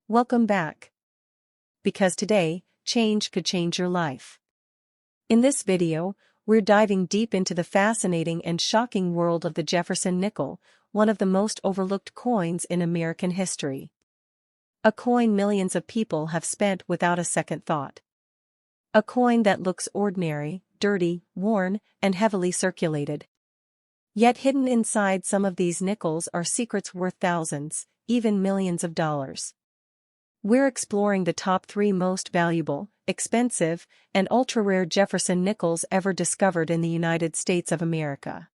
Welcome back. Because today, change could change your life. In this video, we're diving deep into the fascinating and shocking world of the Jefferson nickel, one of the most overlooked coins in American history. A coin millions of people have spent without a second thought. A coin that looks ordinary, dirty, worn, and heavily circulated. Yet hidden inside some of these nickels are secrets worth thousands, even millions of dollars. We're exploring the top 3 most valuable, expensive, and ultra-rare Jefferson nickels ever discovered in the United States of America.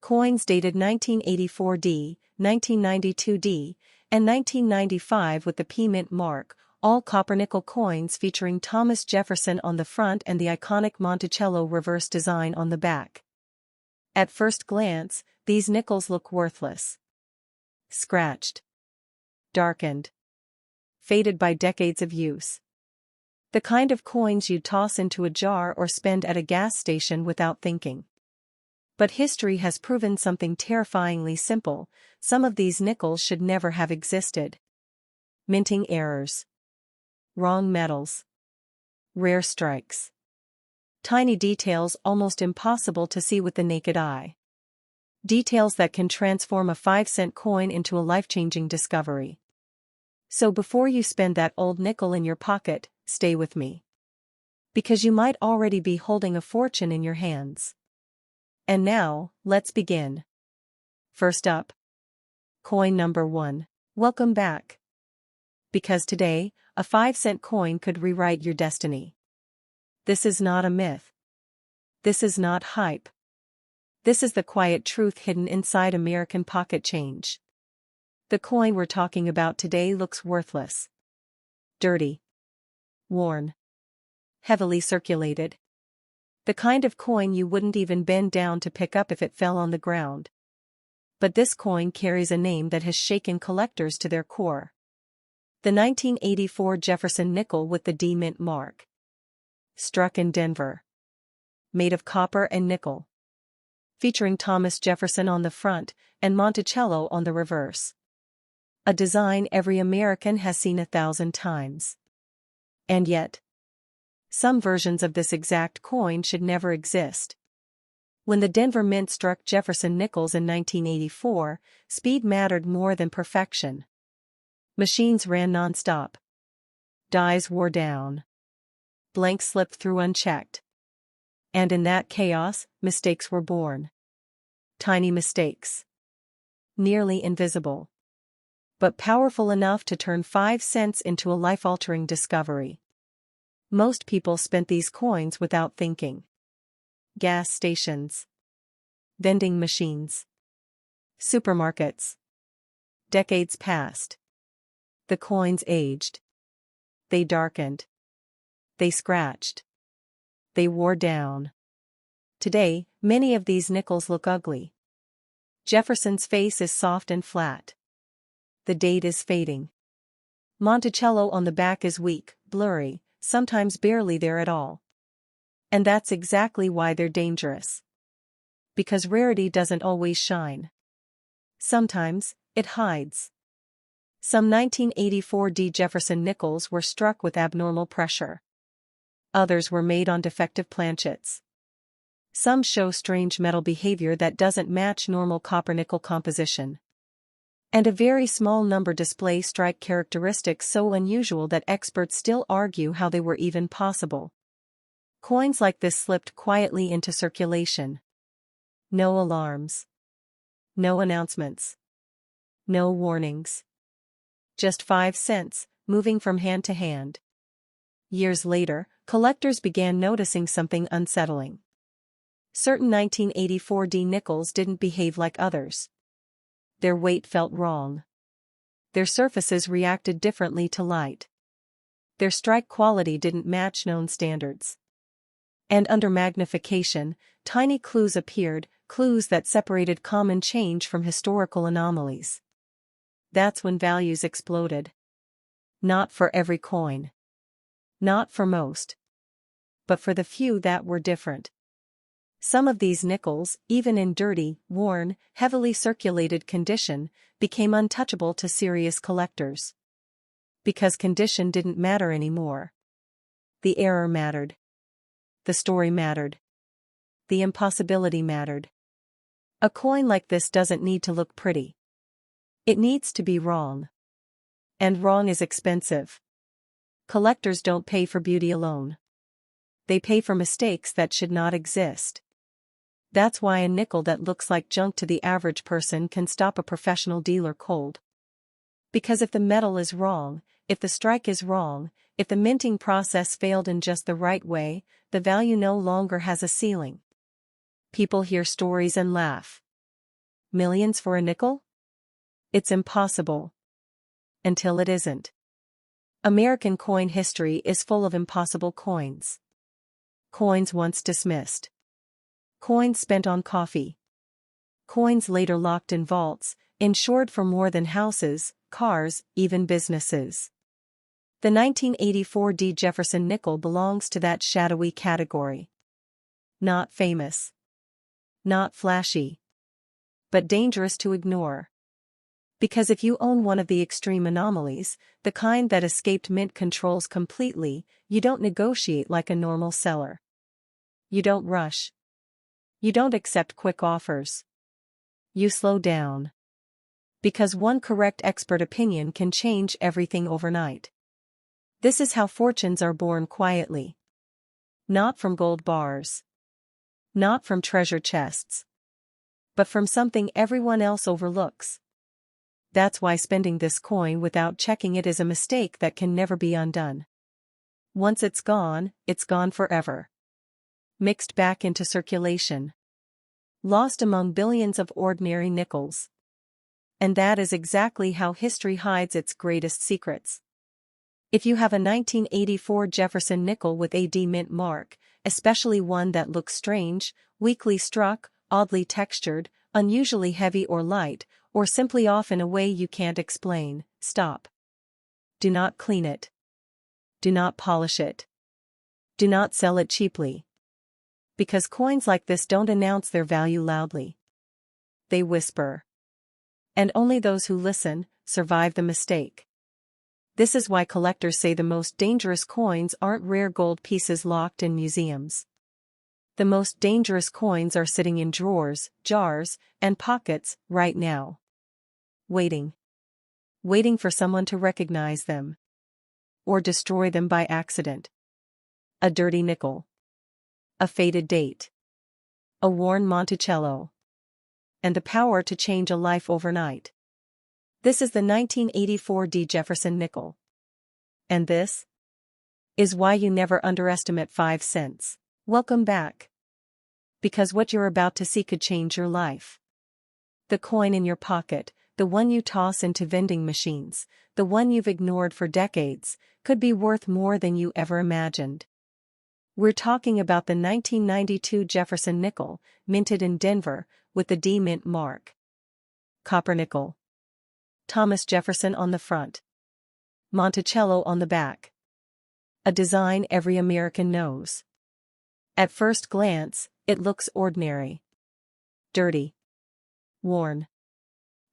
Coins dated 1984D, 1992D, and 1995 with the P Mint mark, all copper nickel coins featuring Thomas Jefferson on the front and the iconic Monticello reverse design on the back. At first glance, these nickels look worthless. Scratched. Darkened. Faded by decades of use. The kind of coins you'd toss into a jar or spend at a gas station without thinking. But history has proven something terrifyingly simple: some of these nickels should never have existed. Minting errors. Wrong metals. Rare strikes. Tiny details almost impossible to see with the naked eye. Details that can transform a 5-cent coin into a life-changing discovery. So before you spend that old nickel in your pocket, stay with me. Because you might already be holding a fortune in your hands. And now, let's begin. First up. Coin number 1. Welcome back. Because today, a 5-cent coin could rewrite your destiny. This is not a myth. This is not hype. This is the quiet truth hidden inside American pocket change. The coin we're talking about today looks worthless. Dirty. Worn. Heavily circulated. The kind of coin you wouldn't even bend down to pick up if it fell on the ground. But this coin carries a name that has shaken collectors to their core. The 1984 Jefferson nickel with the D Mint mark. Struck in Denver. Made of copper and nickel. Featuring Thomas Jefferson on the front and Monticello on the reverse. A design every American has seen 1,000 times. And yet, some versions of this exact coin should never exist. When the Denver Mint struck Jefferson nickels in 1984, speed mattered more than perfection. Machines ran non-stop. Dies wore down. Blanks slipped through unchecked. And in that chaos, mistakes were born. Tiny mistakes. Nearly invisible. But powerful enough to turn 5 cents into a life-altering discovery. Most people spent these coins without thinking. Gas stations. Vending machines. Supermarkets. Decades passed. The coins aged. They darkened. They scratched. They wore down. Today, many of these nickels look ugly. Jefferson's face is soft and flat. The date is fading. Monticello on the back is weak, blurry, sometimes barely there at all. And that's exactly why they're dangerous. Because rarity doesn't always shine. Sometimes, it hides. Some 1984 D Jefferson nickels were struck with abnormal pressure. Others were made on defective planchets. Some show strange metal behavior that doesn't match normal copper-nickel composition. And a very small number display strike characteristics so unusual that experts still argue how they were even possible. Coins like this slipped quietly into circulation. No alarms. No announcements. No warnings. Just 5 cents, moving from hand to hand. Years later, collectors began noticing something unsettling. Certain 1984 D nickels didn't behave like others. Their weight felt wrong. Their surfaces reacted differently to light. Their strike quality didn't match known standards. And under magnification, tiny clues appeared, clues that separated common change from historical anomalies. That's when values exploded. Not for every coin. Not for most. But for the few that were different. Some of these nickels, even in dirty, worn, heavily circulated condition, became untouchable to serious collectors. Because condition didn't matter anymore. The error mattered. The story mattered. The impossibility mattered. A coin like this doesn't need to look pretty. It needs to be wrong. And wrong is expensive. Collectors don't pay for beauty alone. They pay for mistakes that should not exist. That's why a nickel that looks like junk to the average person can stop a professional dealer cold. Because if the metal is wrong, if the strike is wrong, if the minting process failed in just the right way, the value no longer has a ceiling. People hear stories and laugh. Millions for a nickel? It's impossible. Until it isn't. American coin history is full of impossible coins. Coins once dismissed. Coins spent on coffee. Coins later locked in vaults, insured for more than houses, cars, even businesses. The 1984 D. Jefferson nickel belongs to that shadowy category. Not famous. Not flashy. But dangerous to ignore. Because if you own one of the extreme anomalies, the kind that escaped mint controls completely, you don't negotiate like a normal seller. You don't rush. You don't accept quick offers. You slow down. Because one correct expert opinion can change everything overnight. This is how fortunes are born quietly. Not from gold bars. Not from treasure chests. But from something everyone else overlooks. That's why spending this coin without checking it is a mistake that can never be undone. Once it's gone forever. Mixed back into circulation. Lost among billions of ordinary nickels. And that is exactly how history hides its greatest secrets. If you have a 1984 Jefferson nickel with a D mint mark, especially one that looks strange, weakly struck, oddly textured, unusually heavy or light, or simply off in a way you can't explain, stop. Do not clean it. Do not polish it. Do not sell it cheaply. Because coins like this don't announce their value loudly. They whisper. And only those who listen survive the mistake. This is why collectors say the most dangerous coins aren't rare gold pieces locked in museums. The most dangerous coins are sitting in drawers, jars, and pockets right now. Waiting. Waiting for someone to recognize them. Or destroy them by accident. A dirty nickel. A faded date. A worn Monticello. And the power to change a life overnight. This is the 1984 D. Jefferson nickel. And this is why you never underestimate 5 cents. Welcome back. Because what you're about to see could change your life. The coin in your pocket, the one you toss into vending machines, the one you've ignored for decades, could be worth more than you ever imagined. We're talking about the 1992 Jefferson nickel, minted in Denver, with the D mint mark. Copper nickel. Thomas Jefferson on the front. Monticello on the back. A design every American knows. At first glance, it looks ordinary. Dirty. Worn.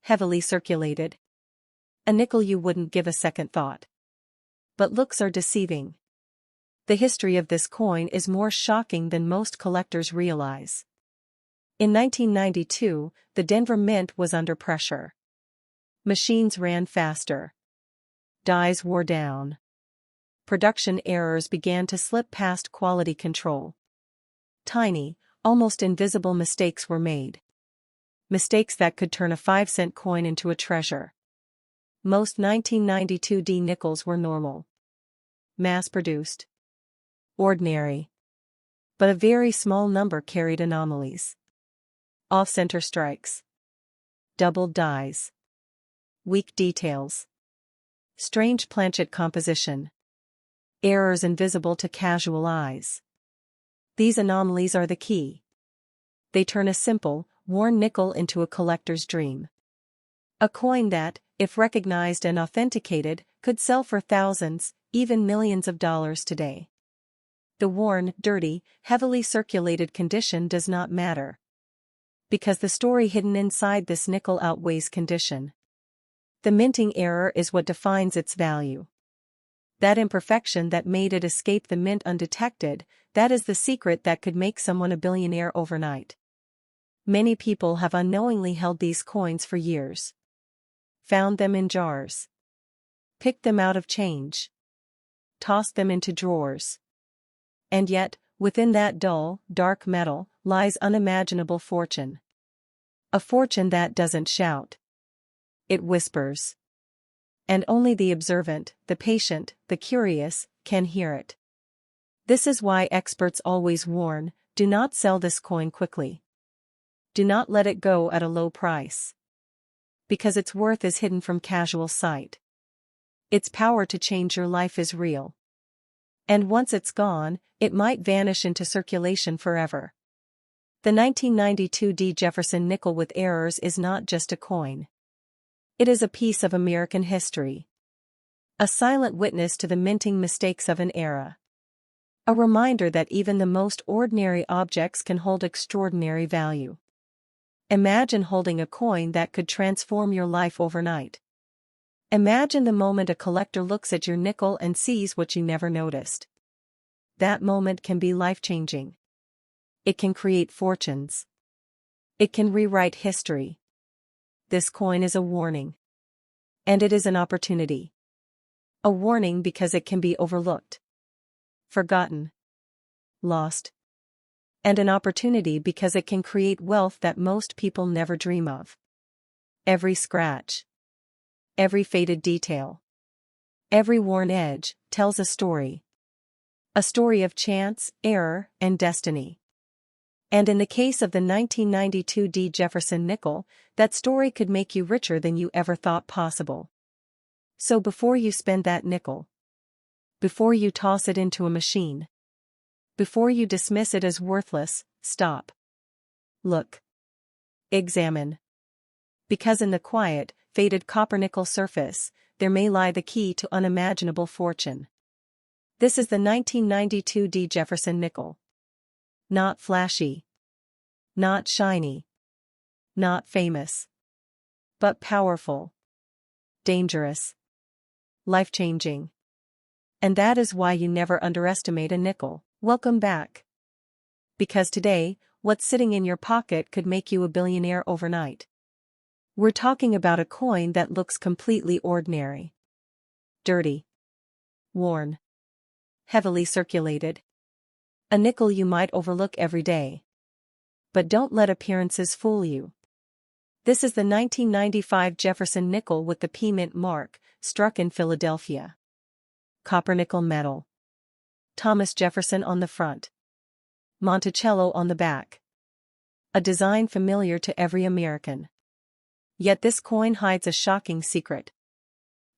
Heavily circulated. A nickel you wouldn't give a second thought. But looks are deceiving. The history of this coin is more shocking than most collectors realize. In 1992, the Denver Mint was under pressure. Machines ran faster. Dies wore down. Production errors began to slip past quality control. Tiny, almost invisible mistakes were made. Mistakes that could turn a 5-cent coin into a treasure. Most 1992 D nickels were normal. Mass-produced. Ordinary. But a very small number carried anomalies. Off-center strikes. Doubled dies. Weak details. Strange planchet composition. Errors invisible to casual eyes. These anomalies are the key. They turn a simple, worn nickel into a collector's dream. A coin that, if recognized and authenticated, could sell for thousands, even millions of dollars today. The worn, dirty, heavily circulated condition does not matter. Because the story hidden inside this nickel outweighs condition. The minting error is what defines its value. That imperfection that made it escape the mint undetected, that is the secret that could make someone a billionaire overnight. Many people have unknowingly held these coins for years. Found them in jars. Picked them out of change. Tossed them into drawers. And yet, within that dull, dark metal, lies unimaginable fortune. A fortune that doesn't shout. It whispers. And only the observant, the patient, the curious, can hear it. This is why experts always warn, do not sell this coin quickly. Do not let it go at a low price. Because its worth is hidden from casual sight. Its power to change your life is real. And once it's gone, it might vanish into circulation forever. The 1992 D. Jefferson nickel with errors is not just a coin. It is a piece of American history. A silent witness to the minting mistakes of an era. A reminder that even the most ordinary objects can hold extraordinary value. Imagine holding a coin that could transform your life overnight. Imagine the moment a collector looks at your nickel and sees what you never noticed. That moment can be life-changing. It can create fortunes. It can rewrite history. This coin is a warning. And it is an opportunity. A warning because it can be overlooked. Forgotten. Lost. And an opportunity because it can create wealth that most people never dream of. Every scratch. Every faded detail. Every worn edge tells a story. A story of chance, error, and destiny. And in the case of the 1992 D. Jefferson nickel, that story could make you richer than you ever thought possible. So before you spend that nickel, before you toss it into a machine, before you dismiss it as worthless, stop. Look. Examine. Because in the quiet, faded copper-nickel surface, there may lie the key to unimaginable fortune. This is the 1992 D. Jefferson nickel. Not flashy. Not shiny. Not famous. But powerful. Dangerous. Life-changing. And that is why you never underestimate a nickel. Welcome back. Because today, what's sitting in your pocket could make you a billionaire overnight. We're talking about a coin that looks completely ordinary. Dirty. Worn. Heavily circulated. A nickel you might overlook every day. But don't let appearances fool you. This is the 1995 Jefferson nickel with the P Mint mark, struck in Philadelphia. Copper-nickel metal. Thomas Jefferson on the front. Monticello on the back. A design familiar to every American. Yet this coin hides a shocking secret.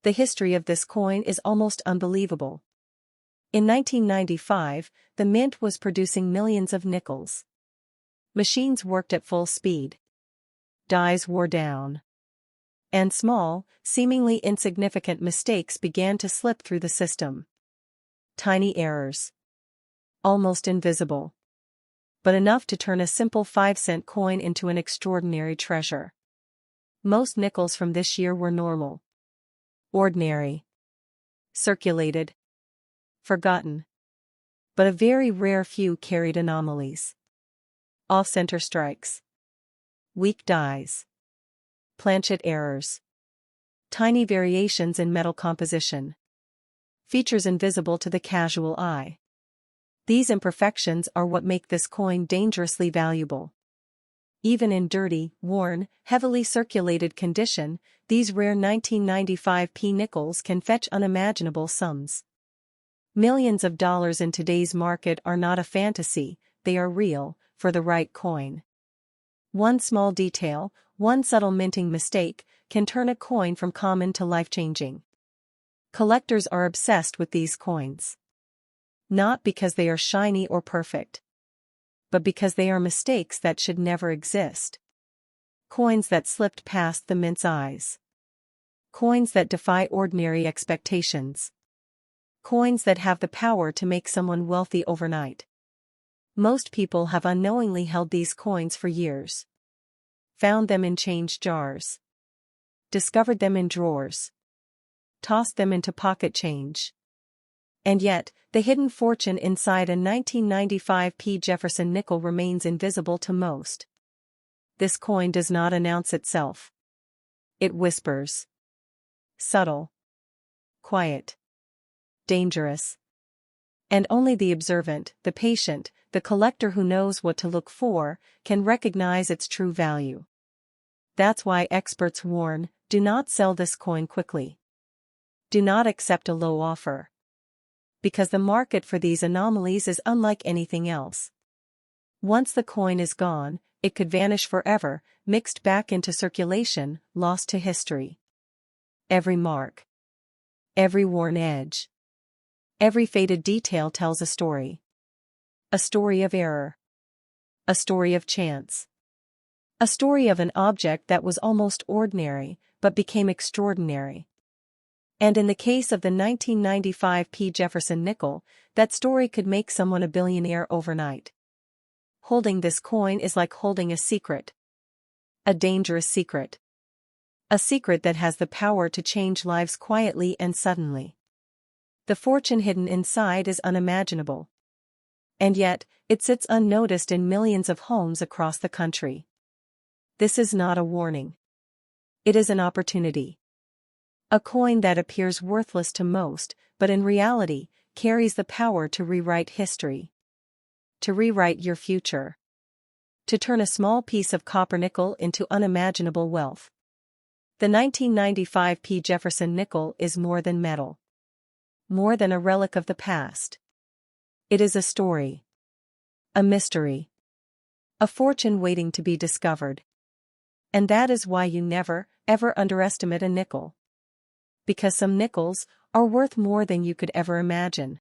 The history of this coin is almost unbelievable. In 1995, the mint was producing millions of nickels. Machines worked at full speed. Dies wore down. And small, seemingly insignificant mistakes began to slip through the system. Tiny errors. Almost invisible. But enough to turn a simple 5-cent coin into an extraordinary treasure. Most nickels from this year were normal. Ordinary. Circulated. Forgotten. But a very rare few carried anomalies. Off-center strikes. Weak dies. Planchet errors. Tiny variations in metal composition. Features invisible to the casual eye. These imperfections are what make this coin dangerously valuable. Even in dirty, worn, heavily circulated condition, these rare 1995 P nickels can fetch unimaginable sums. Millions of dollars in today's market are not a fantasy, they are real, for the right coin. One small detail, one subtle minting mistake, can turn a coin from common to life-changing. Collectors are obsessed with these coins. Not because they are shiny or perfect, but because they are mistakes that should never exist. Coins that slipped past the mint's eyes. Coins that defy ordinary expectations. Coins that have the power to make someone wealthy overnight. Most people have unknowingly held these coins for years. Found them in change jars. Discovered them in drawers. Tossed them into pocket change. And yet, the hidden fortune inside a 1995 Jefferson nickel remains invisible to most. This coin does not announce itself. It whispers. Subtle. Quiet. Dangerous. And only the observant, the patient, the collector who knows what to look for, can recognize its true value. That's why experts warn, do not sell this coin quickly. Do not accept a low offer. Because the market for these anomalies is unlike anything else. Once the coin is gone, it could vanish forever, mixed back into circulation, lost to history. Every mark. Every worn edge. Every faded detail tells a story. A story of error. A story of chance. A story of an object that was almost ordinary, but became extraordinary. And in the case of the 1995 Jefferson nickel, that story could make someone a billionaire overnight. Holding this coin is like holding a secret. A dangerous secret. A secret that has the power to change lives quietly and suddenly. The fortune hidden inside is unimaginable. And yet, it sits unnoticed in millions of homes across the country. This is not a warning. It is an opportunity. A coin that appears worthless to most, but in reality, carries the power to rewrite history. To rewrite your future. To turn a small piece of copper nickel into unimaginable wealth. The 1995 Jefferson nickel is more than metal. More than a relic of the past. It is a story. A mystery. A fortune waiting to be discovered. And that is why you never, ever underestimate a nickel. Because some nickels are worth more than you could ever imagine.